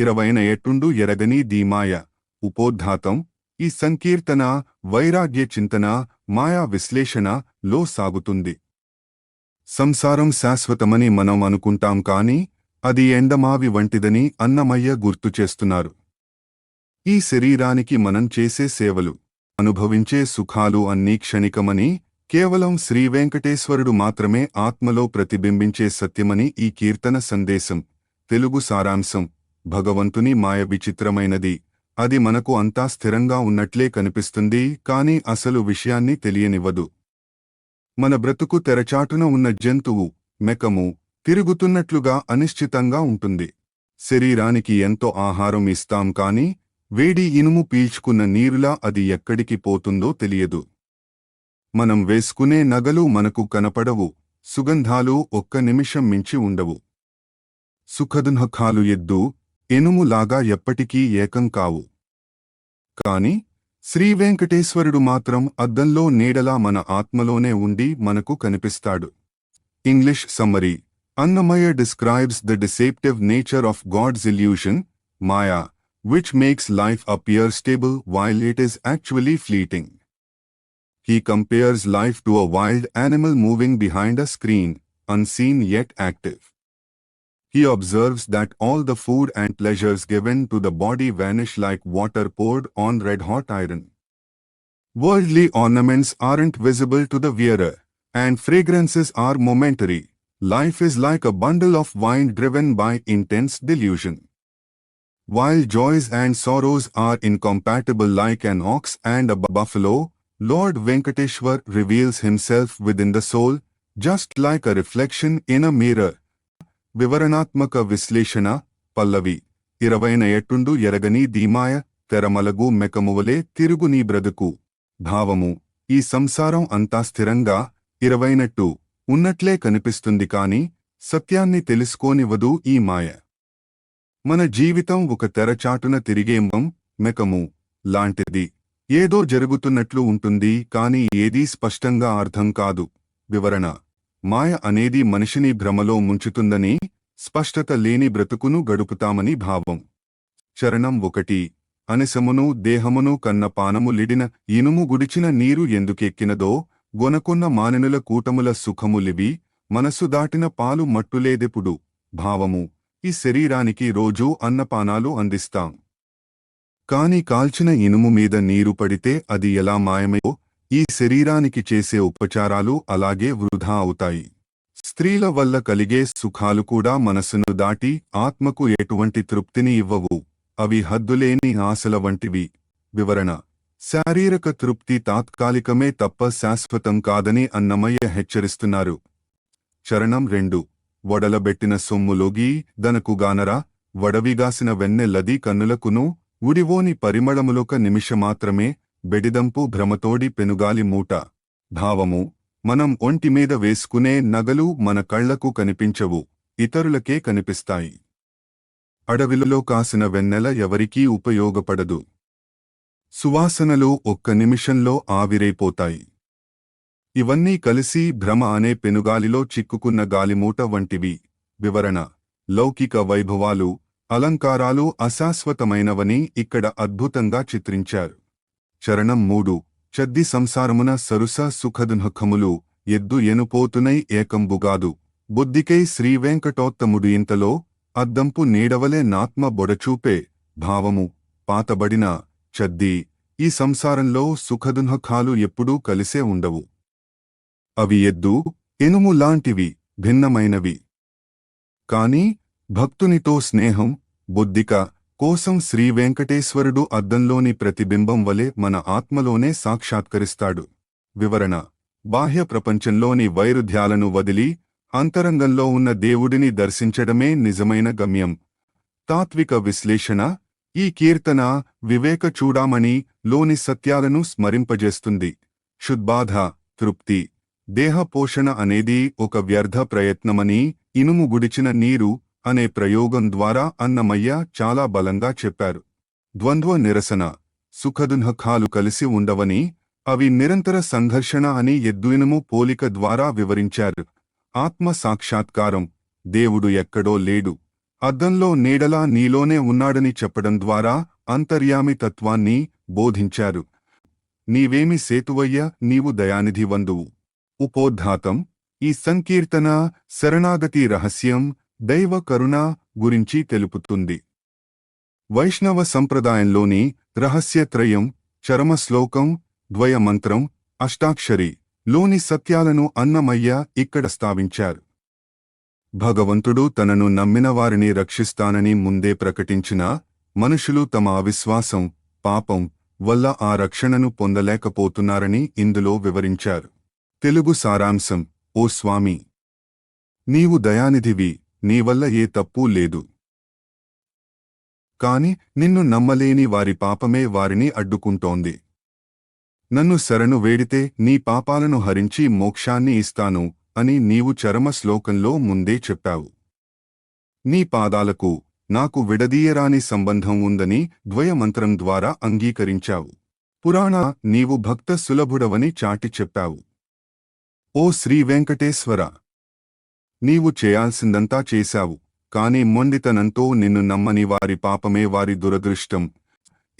ఇరవైన ఎట్టుండు ఎరగని ధీమాయ ఉపోద్ఘాతం ఈ సంకీర్తన వైరాగ్య చింతన మాయా విశ్లేషణ లో సాగుతుంది. సంసారం శాశ్వతమని మనం అనుకుంటాం కాని అది ఎండమావి వంటిదని అన్నమయ్య గుర్తుచేస్తున్నారు. ఈ శరీరానికి మనం చేసే సేవలు, అనుభవించే సుఖాలు అన్నీ క్షణికమని, కేవలం శ్రీవేంకటేశ్వరుడు మాత్రమే ఆత్మలో ప్రతిబింబించే సత్యమని ఈ కీర్తన సందేశం. తెలుగు సారాంశం: భగవంతుని మాయ విచిత్రమైనది. అది మనకు అంతా స్థిరంగా ఉన్నట్లే కనిపిస్తుంది, కాని అసలు విషయాన్ని తెలియనివ్వదు. మన బ్రతుకు తెరచాటున ఉన్న జంతువు, మెకము, తిరుగుతున్నట్లుగా అనిశ్చితంగా ఉంటుంది. శరీరానికి ఎంతో ఆహారం ఇస్తాం కాని వేడి ఇనుము పీల్చుకున్న నీరులా అది ఎక్కడికి పోతుందో తెలియదు. మనం వేసుకునే నగలు మనకు కనపడవు, సుగంధాలు ఒక్క నిమిషం మించి ఉండవు. సుఖదుఃఖాలు ఎద్దు, ఎనుములాగా ఎప్పటికీ ఏకం కావు. కాని శ్రీవేంకటేశ్వరుడు మాత్రం అద్దంలో నీడలా మన ఆత్మలోనే ఉండి మనకు కనిపిస్తాడు. English summary: Annamaya describes the deceptive nature of God's illusion, Maya, which makes life appear stable while it is actually fleeting. He compares life to a wild animal moving behind a screen, unseen yet active. He observes that all the food and pleasures given to the body vanish like water poured on red-hot iron. Worldly ornaments aren't visible to the wearer, and fragrances are momentary. Life is like a bundle of wine driven by intense delusion. While joys and sorrows are incompatible like an ox and a buffalo, Lord Venkateshwar reveals himself within the soul, just like a reflection in a mirror. వివరణాత్మక విశ్లేషణ పల్లవి 20న ఎట్టుండు ఎరగని ధీమాయ తెరమలగు మెకమువలే తిరుగు నీ బ్రతుకు. భావము: ఈ సంసారం అంతా స్థిరంగా 20 ఉన్నట్లే కనిపిస్తుంది కాని సత్యాన్ని తెలుసుకోనివ్వదు ఈ మాయ. మన జీవితం ఒక తెరచాటున తిరిగేంబం మెకము లాంటిది. ఏదో జరుగుతున్నట్లు ఉంటుంది కాని ఏదీ స్పష్టంగా అర్థం కాదు. వివరణ: మాయ అనేది మనిషిని భ్రమలో ముంచుతుందని, స్పష్టత లేని బ్రతుకును గడుపుతామని భావం. చరణం 1: అనిసమును దేహమును కన్న పానము లిడిన ఇనుము గుడిచిన నీరు ఎందుకెక్కినదో, గొనకున్న మాననుల కూటముల సుఖములివి, మనసు దాటిన పాలు మట్టులేదెప్పుడు. భావము: ఈ శరీరానికి రోజూ అన్నపానాలు అందిస్తాం. కాని కాల్చిన ఇనుము మీద నీరు పడితే అది ఎలా మాయమో, ఈ శరీరానికి చేసే ఉపచారాలు అలాగే వృధా అవుతాయి. స్త్రీల వల్ల కలిగే సుఖాలు కూడా మనసును దాటి ఆత్మకు ఎటువంటి తృప్తిని ఇవ్వవు. అవి హద్దులేని ఆశల వంటివి. వివరణ: శారీరక తృప్తి తాత్కాలికమే తప్ప శాశ్వతం కాదని అన్నమయ్య హెచ్చరిస్తున్నారు. చరణం 2: వడలబెట్టిన సొమ్ములోగి దనకుగానరా, వడవిగాసిన వెన్నెల్లది కన్నులకును, ఉడివోని పరిమళములొక నిమిషమాత్రమే, బెడిదంపు భ్రమతోడి పెనుగాలి మూట. భావము: మనం ఒంటిమీద వేసుకునే నగలు మన కళ్లకు కనిపించవు, ఇతరులకే కనిపిస్తాయి. అడవిలో కాసిన వెన్నెల ఎవరికీ ఉపయోగపడదు. సువాసనలు ఒక్క నిమిషంలో ఆవిరైపోతాయి. ఇవన్నీ కలిసి భ్రమ అనే పెనుగాలిలో చిక్కుకున్న గాలిమూట వంటివి. వివరణ: లౌకిక వైభవాలు, అలంకారాలు అశాశ్వతమైనవని ఇక్కడ అద్భుతంగా చిత్రించారు. చరణం 3: చద్ది సంసారమున సరుస సుఖదుఃఖములు, ఎద్దు ఎనుపోతునై ఏకంబుగాదు, బుద్ధికై శ్రీవేంకటోత్తముడు ఇంతలో, అద్దంపు నీడవలే నాత్మ బొడచూపే. భావము: పాతబడిన చద్ది, ఈ సంసారంలో సుఖదుఃఖాలు ఎప్పుడూ కలిసే ఉండవు. అవి ఎద్దు, ఎనుము లాంటివి, భిన్నమైనవి. కాని భక్తునితో స్నేహం, బుద్ధిక కోసం శ్రీవేంకటేశ్వరుడు అద్దంలోని ప్రతిబింబం వలె మన ఆత్మలోనే సాక్షాత్కరిస్తాడు. వివరణ: బాహ్య ప్రపంచంలోని వైరుధ్యాలను వదిలి అంతరంగంలో ఉన్న దేవుడిని దర్శించడమే నిజమైన గమ్యం. తాత్విక విశ్లేషణ: ఈ కీర్తన వివేక చూడామణి లోని సత్యాలను స్మరింపజేస్తుంది. శుద్బాధ, తృప్తి, దేహ పోషణ అనేది ఒక వ్యర్థ ప్రయత్నమని ఇనుము గుడిచిన నీరు అనే ప్రయోగం ద్వారా అన్నమయ్య చాలా బలంగా చెప్పారు. ద్వంద్వ నిరసన: సుఖదుఃఖాలు కలిసి ఉండవని, అవి నిరంతర సంఘర్షణ అని ఎద్దుఇనుము పోలిక ద్వారా వివరించారు. ఆత్మ సాక్షాత్కారం: దేవుడు ఎక్కడో లేడు, అద్దంలో నీడలా నీలోనే ఉన్నాడని చెప్పడం ద్వారా అంతర్యామి తత్వాన్ని బోధించారు. నీవేమి సేతువయ్య, నీవు దయానిధి వందువు. ఉపోద్ఘాతం. ఈ సంకీర్తన శరణాగతి రహస్యం, దైవ కరుణ గురించి తెలుపుతుంది. వైష్ణవ సంప్రదాయంలోని రహస్యత్రయం, చరమ శ్లోకం, ద్వయ మంత్రం, అష్టాక్షరి లోని సత్యాలను అన్నమయ్య ఇక్కడ స్థాపించారు. భగవంతుడు తనను నమ్మిన వారిని రక్షిస్తానని ముందే ప్రకటించినా మనుషులు తమ అవిశ్వాసం, పాపం వల్ల ఆ రక్షణను పొందలేకపోతున్నారని ఇందులో వివరించారు. తెలుగు సారాంశం. ఓ స్వామి, నీవు దయానిధివి, నీవల్ల ఏ తప్పూ లేదు. కాని నిన్ను నమ్మలేని వారి పాపమే వారిని అడ్డుకుంటోంది. నన్ను శరణు వేడితే నీ పాపాలను హరించి మోక్షాన్ని ఇస్తాను అని నీవు చరమ శ్లోకంలో ముందే చెప్పావు. నీ పాదాలకు నాకు విడదీయరాని సంబంధం ఉందని ద్వయమంత్రం ద్వారా అంగీకరించావు. పురాణ నీవు భక్త సులభుడవని చాటి చెప్పావు. ఓ శ్రీ వెంకటేశ్వర, నీవు చేయాల్సిందంతా చేశావు, కాని మొండితనంతో నిన్ను నమ్మని వారి పాపమే వారి దురదృష్టం.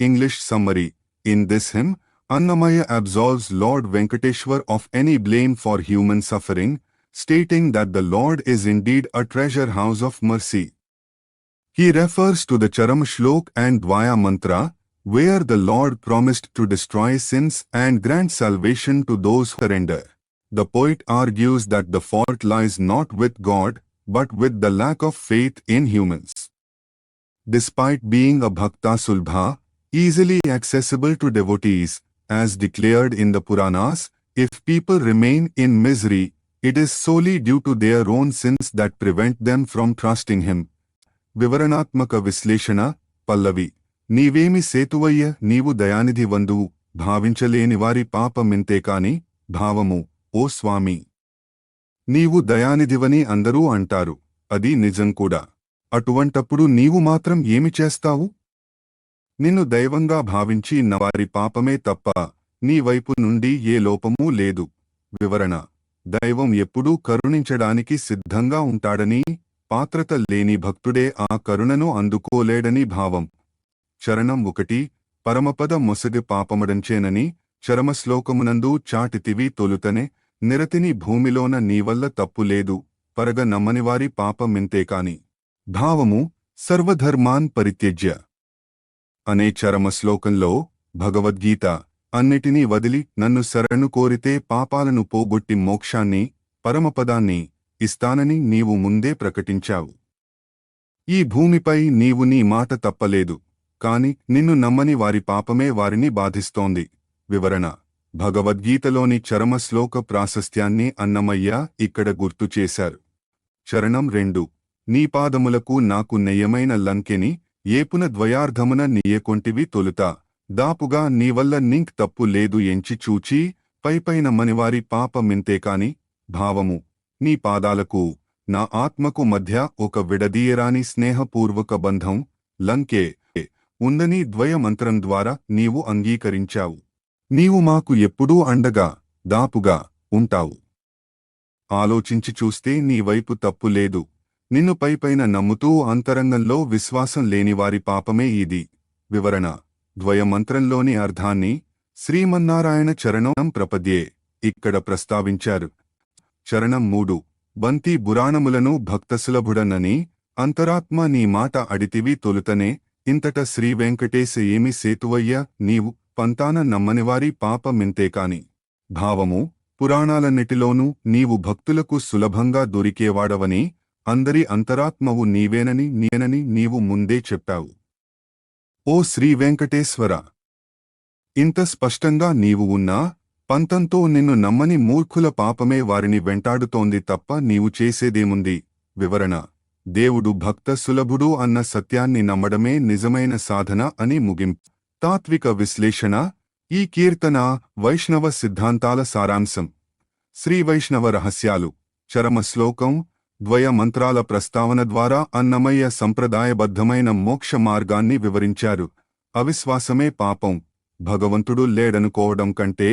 English summary. In this him, Annamaya absolves Lord Venkateshwar of any blame for human suffering, stating that the Lord is indeed a treasure house of mercy. He refers to the Charam Shlok and Dvaya Mantra, where the Lord promised to destroy sins and grant salvation to those who surrender. The poet argues that the fault lies not with God, but with the lack of faith in humans. Despite being a Bhakta Sulbha, easily accessible to devotees, as declared in the Puranas, if people remain in misery, it is solely due to their own sins that prevent them from trusting him. వివరణాత్మక విశ్లేషణ. పల్లవి. నీవేమి సేతువయ్య, నీవు దయానిధి వందువు, భావించలేని వారి పాపమింతేకాని. భావము. ఓ స్వామి, నీవు దయానిధివని అందరూ అంటారు, అది నిజం కూడా. అటువంటప్పుడు నీవు మాత్రం ఏమి చేస్తావు? నిన్ను దైవంగా భావించి నవారి పాపమే తప్ప నీ వైపు నుండి ఏ లోపమూ లేదు. వివరణ. దైవం ఎప్పుడూ కరుణించడానికి సిద్ధంగా ఉంటాడని, పాత్రత లేని భక్తుడే ఆ కరుణను అందుకోలేడని భావం. చరణం 1. పరమపద మొసగి పాపమడంచేనని చరమశ్లోకమునందు చాటితివి తొలుతనే, నిరతిని భూమిలోన నీవల్ల తప్పులేదు, పరగ నమ్మనివారి పాపమింతేకాని. భావము. సర్వధర్మాన్ పరిత్యజ్య అనే చరమ శ్లోకంలో భగవద్గీత అన్నిటినీ వదిలి నన్ను శరణు కోరితే పాపాలను పోగొట్టి మోక్షాన్ని, పరమపదాన్ని ఇస్తానని నీవు ముందే ప్రకటించావు. ఈ భూమిపై నీవు నీ మాట తప్పలేదు, కాని నిన్ను నమ్మని వారి పాపమే వారిని బాధిస్తోంది. వివరణ. భగవద్గీతలోని చరమ శ్లోక ప్రాశస్త్యాన్ని అన్నమయ్య ఇక్కడ గుర్తు చేశారు. చరణం 2. నీ పాదములకు నాకు నెయ్యమైన లంకెని, ఏపున ద్వయార్ధమున నీయకొంటివి తొలుత, దాపుగా నీవల్ల నింక్ తప్పు లేదు ఎంచి చూచి, పైపైన మనివారి పాపమింతేకాని. భావము. నీ పాదాలకు నా ఆత్మకు మధ్య ఒక విడదీయరాని స్నేహపూర్వక బంధం, లంకే ఉందని ద్వయమంత్రం ద్వారా నీవు అంగీకరించావు. నీవు మాకు ఎప్పుడూ అండగా, దాపుగా ఉంటావు. ఆలోచించి చూస్తే నీ వైపు తప్పు లేదు. నిన్ను పైపైన నమ్ముతూ అంతరంగంలో విశ్వాసం లేనివారి పాపమే ఇది. వివరణ. ద్వయమంత్రంలోని అర్థాన్ని శ్రీమన్నారాయణ చరణం ప్రపద్యే ఇక్కడ ప్రస్తావించారు. చరణం 3. బంతి బురాణములను భక్తసులభుడనని అంతరాత్మ నీ మాట అడితివి తొలుతనే, ఇంతట శ్రీవెంకటేశ ఏమి సేతువయ్య, నీవు పంతాన నమ్మనివారి పాపమింతేకాని. భావము. పురాణాలన్నిటిలోనూ నీవు భక్తులకు సులభంగా దొరికేవాడవని, అందరి అంతరాత్మవు నీవేనని నీవు ముందే చెప్పావు. ఓ శ్రీ వెంకటేశ్వర, ఇంత స్పష్టంగా నీవు ఉన్నా పంతంతో నిన్ను నమ్మని మూర్ఖుల పాపమే వారిని వెంటాడుతోంది తప్ప నీవు చేసేదేముంది. వివరణ. దేవుడు భక్త సులభుడు అన్న సత్యాన్ని నమ్మడమే నిజమైన సాధన అని ముగింపు. తాత్విక విశ్లేషణ. ఈ కీర్తన వైష్ణవ సిద్ధాంతాల సారాంశం. శ్రీ వైష్ణవ రహస్యాలు. చరమ శ్లోకం, ద్వయ మంత్రాల ప్రస్తావన ద్వారా అన్నమయ్య సంప్రదాయబద్ధమైన మోక్ష మార్గాన్ని వివరించారు. అవిశ్వాసమే పాపం, భగవంతుడు లేడనుకోవడం కంటే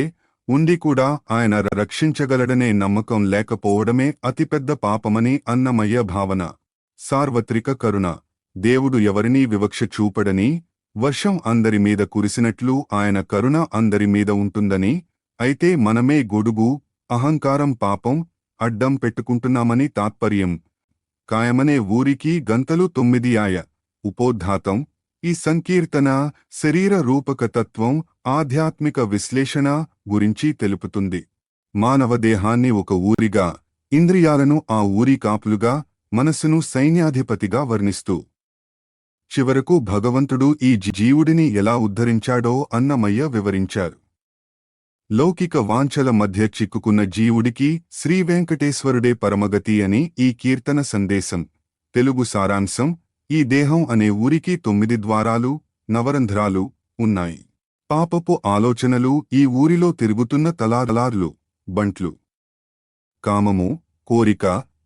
ఉండి కూడా ఆయన రక్షించగలడనే నమ్మకం లేకపోవడమే అతిపెద్ద పాపమని అన్నమయ్య భావన. సార్వత్రిక కరుణ. దేవుడు ఎవరినీ వివక్ష చూపడని, వర్షం అందరి మీద కురిసినట్లు ఆయన కరుణ అందరి మీద ఉంటుందని, అయితే మనమే గొడుగు, అహంకారం పాపం అడ్డం పెట్టుకుంటున్నామని తాత్పర్యం. కాయమనే ఊరికి గంతలు 9 ఆయ. ఉపోద్ఘాతం. ఈ సంకీర్తన శరీర రూపకతత్వం, ఆధ్యాత్మిక విశ్లేషణ గురించి తెలుపుతుంది. మానవ దేహాన్ని ఒక ఊరిగా, ఇంద్రియాలను ఆ ఊరి కాపులుగా, మనసును సైన్యాధిపతిగా వర్ణిస్తూ చివరకు భగవంతుడు ఈ జీవుడిని ఎలా ఉద్ధరించాడో అన్నమయ్య వివరించారు. లౌకిక వాంఛల మధ్య చిక్కుకున్న జీవుడికి శ్రీవేంకటేశ్వరుడే పరమగతి అని ఈ కీర్తన సందేశం. తెలుగు సారాంశం: ఈ దేహం అనే ఊరికి 9 ద్వారాలు, నవరంధ్రాలు ఉన్నాయి. పాపపు ఆలోచనలు ఈ ఊరిలో తిరుగుతున్న తలార్లు, బంట్లు. కామము, కోరిక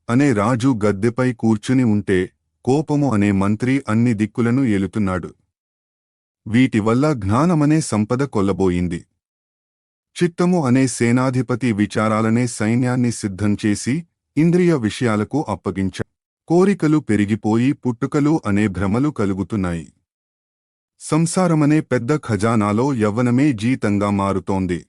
అనే రాజు గద్దెపై కూర్చుని ఉంటే, కోపము అనే మంత్రి అన్ని దిక్కులను ఏలుతున్నాడు. వీటి వల్ల జ్ఞానమనే సంపద కొల్లబోయింది. చిత్తము అనే సేనాధిపతి విచారాలనే సైన్యాన్ని సిద్ధం చేసి ఇంద్రియ విషయాలకు అప్పగించాడు. కోరికలు పెరిగిపోయి పుట్టుకలు అనే భ్రమలు కలుగుతున్నాయి. సంసారమనే పెద్ద ఖజానాలో యవ్వనమే జీతంగా మారుతోంది.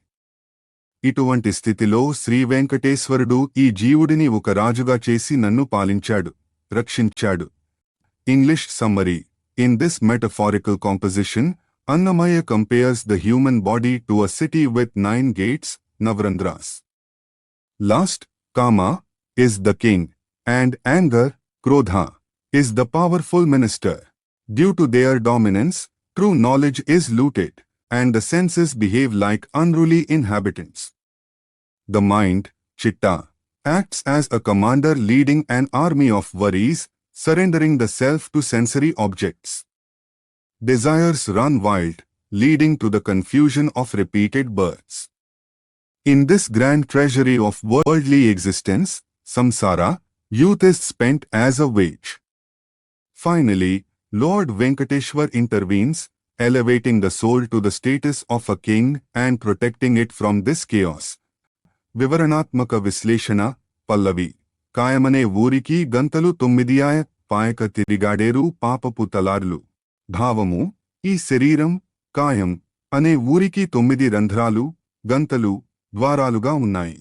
ఇటువంటి స్థితిలో శ్రీవేంకటేశ్వరుడు ఈ జీవుడిని ఒక రాజుగా చేసి నన్ను పాలించాడు, రక్షించాడు. English summary. In this metaphorical composition, Annamaya compares the human body to a city with 9 gates, Navrandras. Lust, Kama, is the king, and anger, Krodha, is the powerful minister. Due to their dominance, true knowledge is looted, and the senses behave like unruly inhabitants. The mind, Chitta, acts as a commander leading an army of worries, surrendering the self to sensory objects. Desires run wild, leading to the confusion of repeated births. In this grand treasury of worldly existence, samsara, youth is spent as a wage. Finally, Lord Venkateshwar intervenes, elevating the soul to the status of a king and protecting it from this chaos. వివరణాత్మక విశ్లేషణ. పల్లవి. కాయమనే ఊరికి గంతలు 9 ఆయ. పాయక తిరిగాడేరు పాపపు తలార్లు. భావము: ఈ శరీరం, కాయం అనే ఊరికి 9 రంధ్రాలు, గంతలు, ద్వారాలుగా ఉన్నాయి.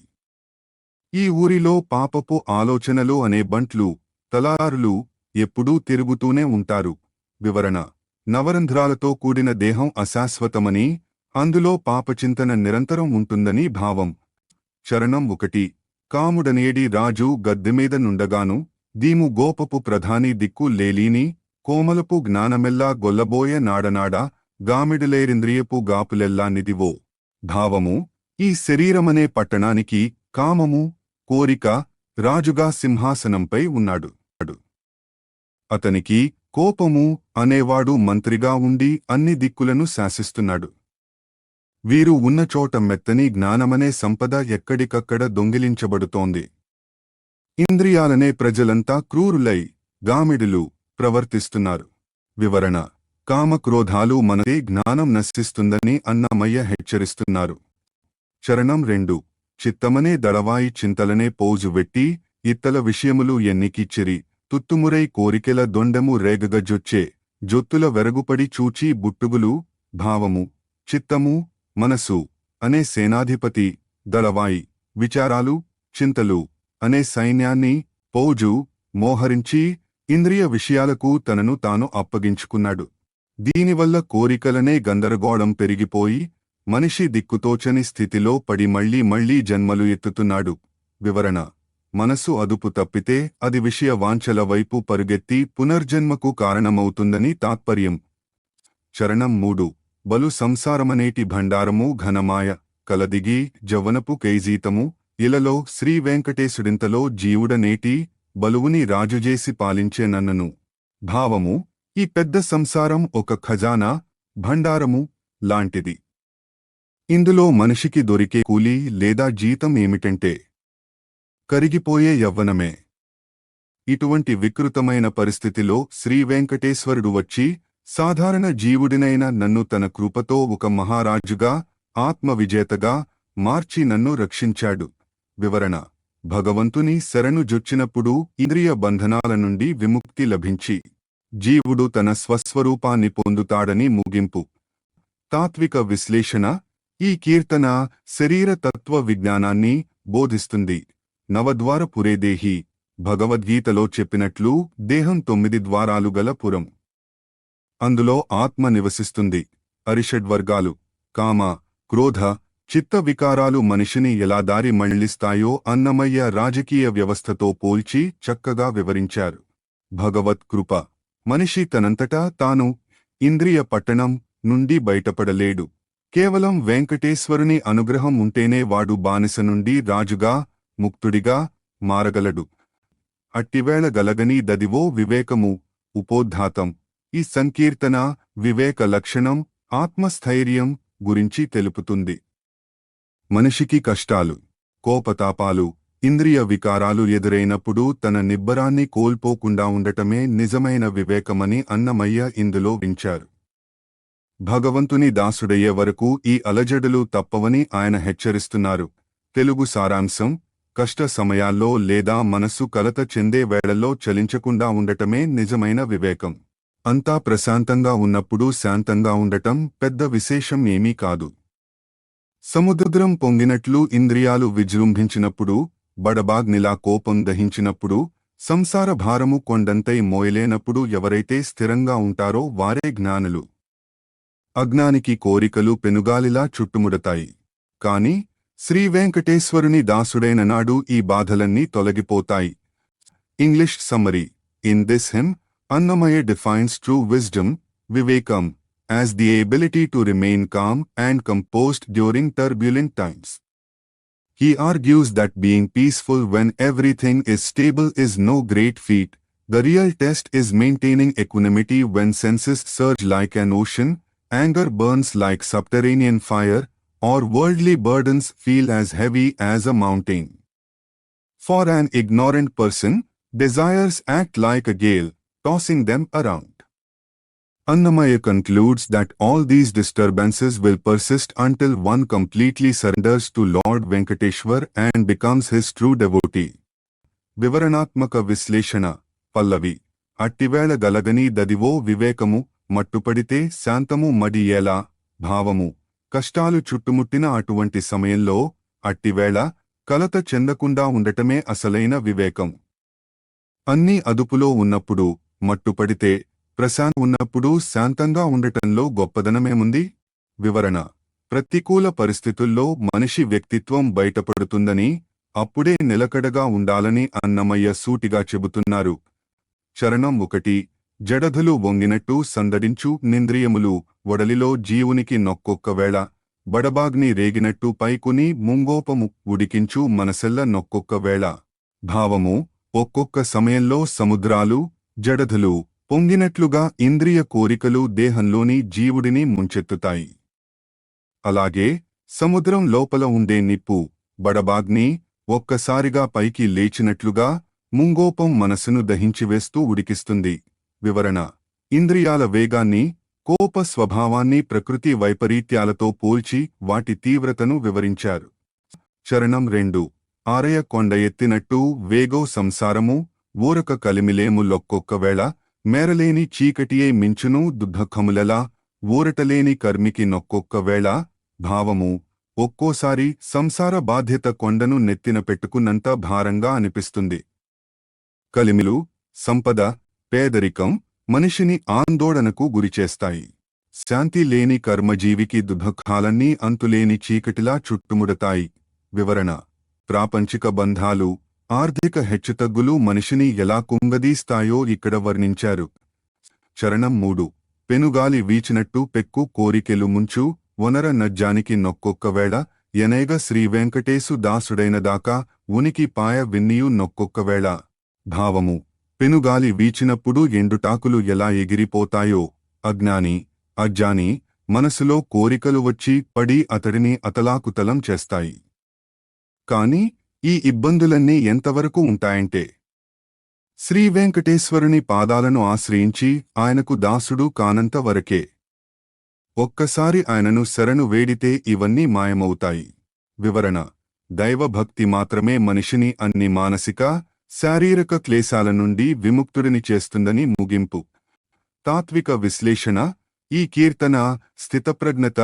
ఈ ఊరిలో పాపపు ఆలోచనలు అనే బంట్లు, తలారులు ఎప్పుడూ తిరుగుతూనే ఉంటారు. వివరణ: నవరంధ్రాలతో కూడిన దేహం అశాశ్వతమని, అందులో పాపచింతన నిరంతరం ఉంటుందని భావం. చరణం 1. కాముడనేడి రాజు గద్దెమీద నుండగాను, దీము గోపపు ప్రధాని దిక్కు లేలీని, కోమలపు జ్ఞానమెల్లా గొల్లబోయ నాడనాడ, గామిడులేరింద్రియపు గాపులెల్లా నిదివో. భావము: ఈ శరీరమనే పట్టణానికి కామము, కోరిక రాజుగా సింహాసనంపై ఉన్నాడు. అతనికి కోపము అనేవాడు మంత్రిగా ఉండి అన్ని దిక్కులను శాసిస్తున్నాడు. వీరు ఉన్నచోట మెత్తని జ్ఞానమనే సంపద ఎక్కడికక్కడ దొంగిలించబడుతోంది. ఇంద్రియాలనే ప్రజలంతా క్రూరులై, గామిడులు ప్రవర్తిస్తున్నారు. వివరణ: కామక్రోధాలు మనదే జ్ఞానం నశిస్తుందని అన్నమయ్య హెచ్చరిస్తున్నారు. చరణం 2. చిత్తమనే దళవాయి చింతలనే పోజు వెట్టి, ఇత్తల విషయములు ఎన్నికిచ్చిరి, తుత్తుమురై కోరికెల దొండెము రేగగజొచ్చే, జొత్తుల వెరగుపడి చూచి బుట్టుగులు. భావము: చిత్తము, మనసు అనే సేనాధిపతి, దళవాయి, విచారాలు, చింతలు అనే సైన్యాన్ని, పౌజు మోహరించి ఇంద్రియ విషయాలకు తనను తాను అప్పగించుకున్నాడు. దీనివల్ల కోరికలనే గందరగోళం పెరిగిపోయి, మనిషి దిక్కుతోచని స్థితిలో పడి మళ్లీ మళ్లీ జన్మలు ఎత్తుతున్నాడు. వివరణ: మనసు అదుపు తప్పితే అది విషయ వాంఛల వైపు పరుగెత్తి పునర్జన్మకు కారణమవుతుందని తాత్పర్యం. చరణం 3. బలు సంసారమనేటి భండారము ఘనమాయ, కలదిగి జవనపు కైజీతము, ఇలలో శ్రీవేంకటేశుడింతలో జీవుడనేటి, బలువుని రాజుజేసి పాలించే నన్నను. భావము: ఈ పెద్ద సంసారం ఒక ఖజానా, భండారము లాంటిది. ఇందులో మనిషికి దొరికే కూలీ లేదా జీతం ఏమిటంటే కరిగిపోయే యవ్వనమే. ఇటువంటి వికృతమైన పరిస్థితిలో శ్రీవేంకటేశ్వరుడు వచ్చి సాధారణ జీవుడినైన నన్ను తన కృపతో ఒక మహారాజుగా, ఆత్మవిజేతగా మార్చి నన్ను రక్షించాడు. వివరణ: భగవంతుని శరణు జొచ్చినప్పుడు ఇంద్రియ బంధనాల నుండి విముక్తి లభించి జీవుడు తన స్వస్వరూపాన్ని పొందుతాడని ముగింపు. తాత్విక విశ్లేషణ: ఈ కీర్తన శరీర తత్వ విజ్ఞానాన్ని బోధిస్తుంది. నవద్వార పురేదేహి భగవద్గీతలో చెప్పినట్లు దేహం 9 ద్వారాలు గల పురం. అందులో ఆత్మ నివసిస్తుంది. అరిషడ్వర్గాలు కామ, క్రోధ, చిత్త వికారాలు మనిషిని ఎలా దారి మళ్లిస్తాయో అన్నమయ్య రాజకీయ వ్యవస్థతో పోల్చి చక్కగా వివరించారు. భగవత్ కృప: మనిషి తనంతటా తాను ఇంద్రియ పట్టణం నుండి బయటపడలేడు. కేవలం వెంకటేశ్వరుని అనుగ్రహం ఉంటేనే వాడు బానిస నుండి రాజుగా, ముక్తుడిగా మారగలడు. అట్టివేళ గలగని దదివో వివేకము ఉపోద్ఘాతం. ఈ సంకీర్తన వివేక లక్షణం, ఆత్మస్థైర్యం గురించి తెలుపుతుంది. మనిషికి కష్టాలు, కోపతాపాలు, ఇంద్రియ వికారాలు ఎదురైనప్పుడు తన నిబ్బరాన్ని కోల్పోకుండా ఉండటమే నిజమైన వివేకమని అన్నమయ్య ఇందులో వించారు. భగవంతుని దాసుడయ్యే వరకు ఈ అలజడులు తప్పవని ఆయన హెచ్చరిస్తున్నారు. తెలుగు సారాంశం: కష్ట సమయాల్లో లేదా మనస్సు కలత చెందే వేళల్లో చలించకుండా ఉండటమే నిజమైన వివేకం. అంతా ప్రశాంతంగా ఉన్నప్పుడు శాంతంగా ఉండటం పెద్ద విశేషం ఏమీ కాదు. సముద్రం పొంగినట్లు ఇంద్రియాలు విజృంభించినప్పుడు, బడబాగ్నిలా కోపం దహించినప్పుడు, సంసార భారము కొండంతై మోయలేనప్పుడు ఎవరైతే స్థిరంగా ఉంటారో వారే జ్ఞానులు. అజ్ఞానికి కోరికలు పెనుగాలిలా చుట్టుముడతాయి. కాని శ్రీవేంకటేశ్వరుని దాసుడైన నాడు ఈ బాధలన్నీ తొలగిపోతాయి. English summary: in this him Annamaya defines true wisdom, vivekam, as the ability to remain calm and composed during turbulent times. He argues that being peaceful when everything is stable is no great feat. The real test is maintaining equanimity when senses surge like an ocean, anger burns like subterranean fire, or worldly burdens feel as heavy as a mountain. For an ignorant person, desires act like a gale, tossing them around. Annamaya concludes that all these disturbances will persist until one completely surrenders to Lord Venkateshwar and becomes his true devotee. వివరణాత్మక విశ్లేషణ పల్లవి: అట్టివేళ గలగని దదివో వివేకము, మట్టుపడితే శాంతము మడియేలా భావము. కష్టాలు చుట్టుముట్టిన అటువంటి సమయంలో అట్టివేళ కలత చెందకుండా ఉండటమే అసలైన వివేకం. అన్నీ అదుపులో ఉన్నప్పుడు మట్టుపడితే, ఉన్నప్పుడు శాంతంగా ఉండటంలో గొప్పదనమేముంది? వివరణ: ప్రతికూల పరిస్థితుల్లో మనిషి వ్యక్తిత్వం బయటపడుతుందని, అప్పుడే నిలకడగా ఉండాలని అన్నమయ్య సూటిగా చెబుతున్నారు. చరణం 1: జడధులు వంగినట్టు సందడించు నింద్రియములు వడలిలో జీవునికి నొక్కొక్కవేళ, బడబాగ్ని రేగినట్టు పైకుని ముంగోపము ఉడికించు మనసెల్ల నొక్కొక్కవేళ. భావము: ఒక్కొక్క సమయంలో సముద్రాలు, జడధులు పొంగినట్లుగా ఇంద్రియ కోరికలు దేహంలోని జీవుడిని ముంచెత్తుతాయి. అలాగే సముద్రం లోపల ఉండే నిప్పు, బడబాగ్ని ఒక్కసారిగా పైకి లేచినట్లుగా ముంగోపం మనసును దహించివేస్తూ ఉడికిస్తుంది. వివరణ: ఇంద్రియాల వేగాన్ని, కోప స్వభావాన్ని ప్రకృతి వైపరీత్యాలతో పోల్చి వాటి తీవ్రతను వివరించారు. చరణం 2: ఆరయ కొండ ఎత్తినట్టు వేగో సంసారము, ఊరక కలిమిలేము లొక్కొక్కవేళ, మేరలేని చీకటియే మించును దుఃఖములలా, ఊరటలేని కర్మికి నొక్కొక్కవేళ. భావము: ఒక్కోసారి సంసార బాధ్యత కొండను నెత్తిన పెట్టుకున్నంత భారంగా అనిపిస్తుంది. కలిమిలు, సంపద, పేదరికం మనిషిని ఆందోళనకు గురిచేస్తాయి. శాంతి లేని కర్మజీవికి దుఃఖాలన్నీ అంతులేని చీకటిలా చుట్టుముడతాయి. వివరణ: ప్రాపంచిక బంధాలు, ఆర్థిక హెచ్చుతగ్గులు మనిషిని ఎలా కుంగదీస్తాయో ఇక్కడ వర్ణించారు. చరణం 3: పెనుగాలి వీచినట్టు పెక్కు కోరికెలు ముంచు, వనర నజ్జానికి నొక్కొక్కవేళ, ఎనైగ శ్రీవేంకటేశు దాసుడైనదాకా ఉనికి పాయ విన్నియు నొక్కొక్కవేళ. భావము: పెనుగాలి వీచినప్పుడు ఎండుటాకులు ఎలా ఎగిరిపోతాయో, అజ్ఞాని, అజ్జాని మనసులో కోరికలు వచ్చి పడి అతడిని అతలాకుతలం చేస్తాయి. కాని ఈ ఇబ్బందులన్నీ ఎంతవరకు ఉంటాయంటే, శ్రీవేంకటేశ్వరుని పాదాలను ఆశ్రయించి ఆయనకు దాసుడు కానంత వరకే. ఒక్కసారి ఆయనను శరణు వేడితే ఇవన్నీ మాయమవుతాయి. వివరణ: దైవభక్తి మాత్రమే మనిషిని అన్ని మానసిక శారీరక క్లేశాల నుండి విముక్తుడిని చేస్తుందని ముగింపు. తాత్విక విశ్లేషణ: ఈ కీర్తన స్థితప్రజ్ఞత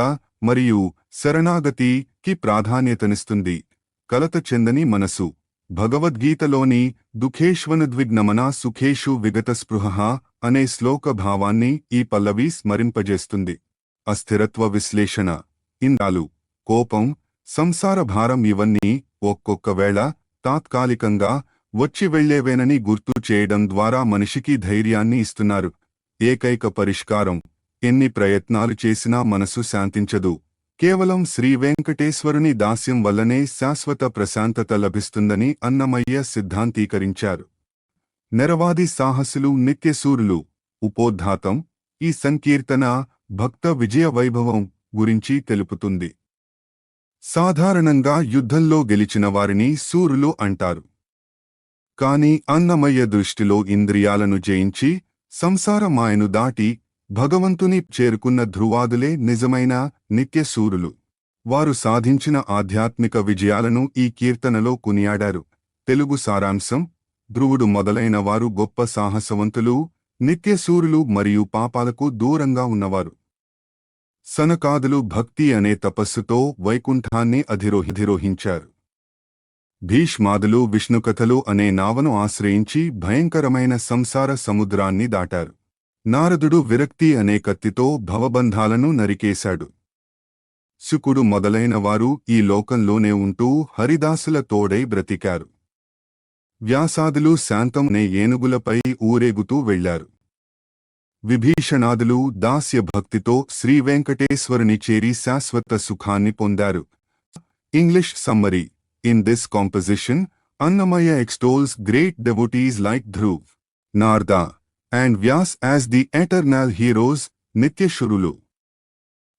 మరియు శరణాగతికి ప్రాధాన్యతనిస్తుంది. కలత చెందని మనసు: భగవద్గీతలోని దుఃఖేష్వనుద్విగ్నమనా సుఖేషు విగత స్పృహ అనే శ్లోక భావాన్ని ఈ పల్లవి స్మరింపజేస్తుంది. అస్థిరత్వ విశ్లేషణ: ఇంద్రియాలు, కోపం, సంసార భారం ఇవన్నీ ఒక్కొక్కవేళ తాత్కాలికంగా వచ్చి వెళ్లేవేనని గుర్తు చేయడం ద్వారా మనిషికి ధైర్యాన్ని ఇస్తున్నారు. ఏకైక పరిష్కారం: ఎన్ని ప్రయత్నాలు చేసినా మనసు శాంతించదు. కేవలం శ్రీవేంకటేశ్వరుని దాస్యం వల్లనే శాశ్వత ప్రశాంతత లభిస్తుందని అన్నమయ్య సిద్ధాంతీకరించారు. నెరవాది సాహసులు నిత్యసూరులు. ఉపోద్ఘాతం: ఈ సంకీర్తన భక్త విజయ వైభవం గురించి తెలుపుతుంది. సాధారణంగా యుద్ధంలో గెలిచిన వారిని శూరులు అంటారు. కాని అన్నమయ్య దృష్టిలో ఇంద్రియాలను జయించి సంసార మాయను దాటి భగవంతుని చేరుకున్న ధ్రువాదులే నిజమైన నిత్యసూరులు. వారు సాధించిన ఆధ్యాత్మిక విజయాలను ఈ కీర్తనలో కొనియాడారు. తెలుగు సారాంశం: ధ్రువుడు మొదలైన వారు గొప్ప సాహసవంతులు, నిత్యసూరులు మరియు పాపాలకు దూరంగా ఉన్నవారు. సనకాదులు భక్తి అనే తపస్సుతో వైకుంఠాన్ని అధిరోహించారు. భీష్మాదులు విష్ణుకథలు అనే నావను ఆశ్రయించి భయంకరమైన సంసార సముద్రాన్ని దాటారు. నారదుడు విరక్తి అనే కత్తితో భవబంధాలను నరికేశాడు. శుకుడు మొదలైన వారు ఈ లోకంలోనే ఉంటూ హరిదాసుల తోడై బ్రతికారు. వ్యాసాదులు శాంతం అనే ఏనుగులపై ఊరేగుతూ వెళ్లారు. విభీషణాదులు దాస్య భక్తితో శ్రీవేంకటేశ్వరుని చేరి శాశ్వత సుఖాన్ని పొందారు. English summary: in this composition, Annamaya extols great devotees like Dhruv, Narada, and Vyas as the eternal heroes, Nityashurulu.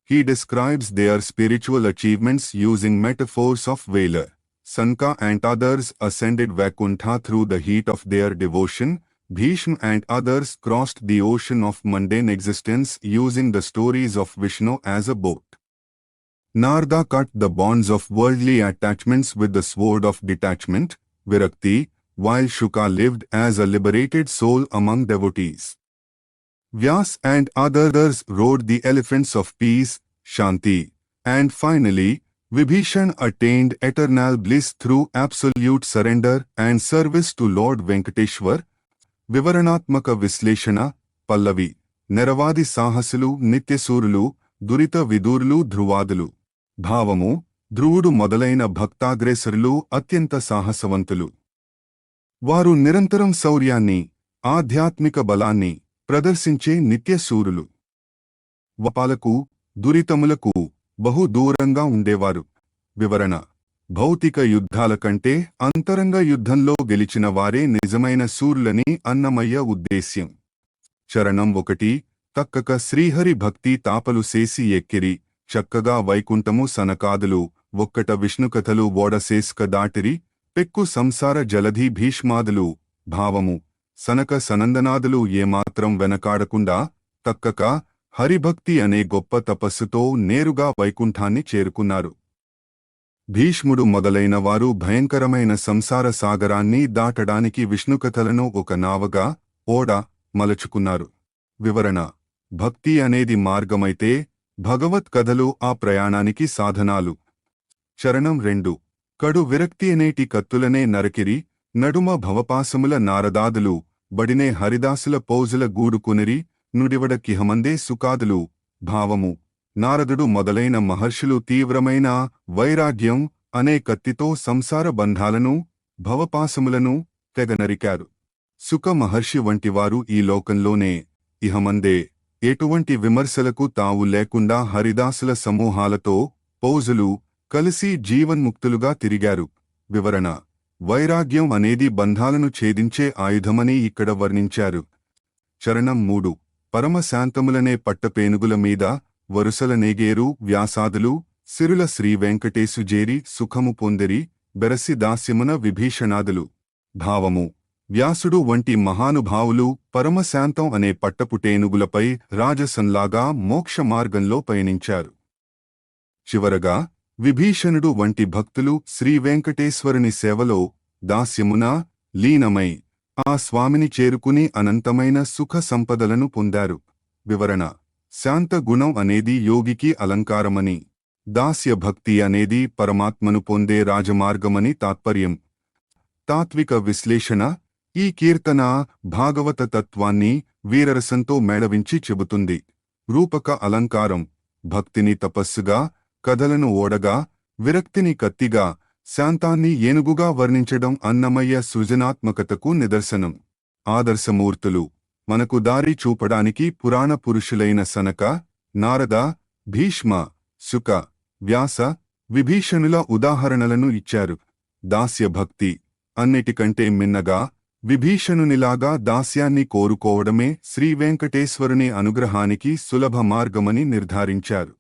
He describes their spiritual achievements using metaphors of valor. Sanka and others ascended Vaikuntha through the heat of their devotion. Bhishma and others crossed the ocean of mundane existence using the stories of Vishnu as a boat. Narada cut the bonds of worldly attachments with the sword of detachment, Virakti, while Shuka lived as a liberated soul among devotees. Vyas and others rode the elephants of peace, Shanti, and finally, Vibhishan attained eternal bliss through absolute surrender and service to Lord Venkateshwar. వివరణాత్మక విశ్లేషణ: పల్లవి: నెరవాది సాహసులు నిత్యసూరులు, దురిత విదూరులు ధ్రువాదులు. భావము: ధ్రువుడు మొదలైన భక్తాగ్రేసరులు అత్యంత సాహసవంతులు. వారు నిరంతరం శౌర్యాన్ని, ఆధ్యాత్మిక బలాన్ని ప్రదర్శించే నిత్యసూరులు. వపాలకు, దురితములకు బహు దూరంగా ఉండేవారు. వివరణ: భౌతిక యుద్ధాల కంటే అంతరంగ యుద్ధంలో గెలిచిన వారే నిజమైన శూరులని అన్నమయ్య ఉద్దేశ్యం. చరణం 1: తక్కక శ్రీహరి భక్తి తాపలు సేసి ఎక్కిరి, చక్కగా వైకుంఠము సనకాదులు, ఒక్కట విష్ణుకథలు ఓడసేస్క దాటిరి, పెక్కు సంసార జలధి భీష్మాదులు. భావము: సనక సనందనాదులు ఏమాత్రం వెనకాడకుండా తక్కక హరిభక్తి అనే గొప్ప తపస్సుతో నేరుగా వైకుంఠాన్ని చేరుకున్నారు. భీష్ముడు మొదలైన వారు భయంకరమైన సంసార సాగరాన్ని దాటడానికి విష్ణుకథలను ఒక నావగా, ఓడ మలచుకున్నారు. వివరణ: భక్తి అనేది మార్గమైతే భగవత్ కథలు ఆ ప్రయాణానికి సాధనాలు. చరణం 2: కడు విరక్తి అనేటి కత్తులనే నరకిరి, నడుమ భవపాసముల నారదాదులు, బడినే హరిదాసుల పౌజుల గూడుకునిరి, నుడివడ కిహమందే సుకాదులు. భావము: నారదుడు మొదలైన మహర్షులు తీవ్రమైన వైరాగ్యం అనే కత్తితో సంసార బంధాలను, భవపాసములను తెగనరికారు. సుక మహర్షి వంటివారు ఈ లోకంలోనే, ఇహమందే, ఎటువంటి విమర్శలకు తావు లేకుండా హరిదాసుల సమూహాలతో, పౌజులు కలిసి జీవన్ముక్తులుగా తిరిగారు. వివరణ: వైరాగ్యం అనేది బంధాలను ఛేదించే ఆయుధమని ఇక్కడ వర్ణించారు. చరణం 3: పరమశాంతములనే పట్టపేనుగుల మీద వరుసల నేగేరు వ్యాసాదులు, సిరుల శ్రీవేంకటేశు జేరి సుఖము పొందిరి, బెరసి దాస్యమున విభీషణాదులు. భావము: వ్యాసుడు వంటి మహానుభావులు పరమశాంతం అనే పట్టపుటేనుగులపై రాజసంలాగా మోక్ష మార్గంలో పయనించారు. చివరగా విభీషణుడు వంటి భక్తులు శ్రీవేంకటేశ్వరుని సేవలో దాస్యమున లీనమై ఆ స్వామిని చేరుకుని అనంతమైన సుఖ సంపదలను పొందారు. వివరణ: శాంత గుణం అనేది యోగికి అలంకారమని, దాస్య భక్తి అనేది పరమాత్మను పొందే రాజమార్గమని తాత్పర్యం. తాత్విక విశ్లేషణ: ఈ కీర్తన భాగవత తత్వాన్ని వీరరసంతో మేళవించి చెబుతుంది. రూపక అలంకారం: భక్తిని తపస్సుగా, కథలను ఓడగా, విరక్తిని కత్తిగా, శాంతాన్ని ఏనుగుగా వర్ణించడం అన్నమయ్య సృజనాత్మకతకు నిదర్శనం. ఆదర్శమూర్తులు: మనకు దారి చూపడానికి పురాణ పురుషులైన సనక, నారద, భీష్మ, శుక, వ్యాస, విభీషణుల ఉదాహరణలను ఇచ్చారు. దాస్య భక్తి: అన్నిటికంటే మిన్నగా విభీషణునిలాగా దాస్యాన్ని కోరుకోవడమే శ్రీవేంకటేశ్వరుని అనుగ్రహానికి సులభ మార్గమని నిర్ధారించారు.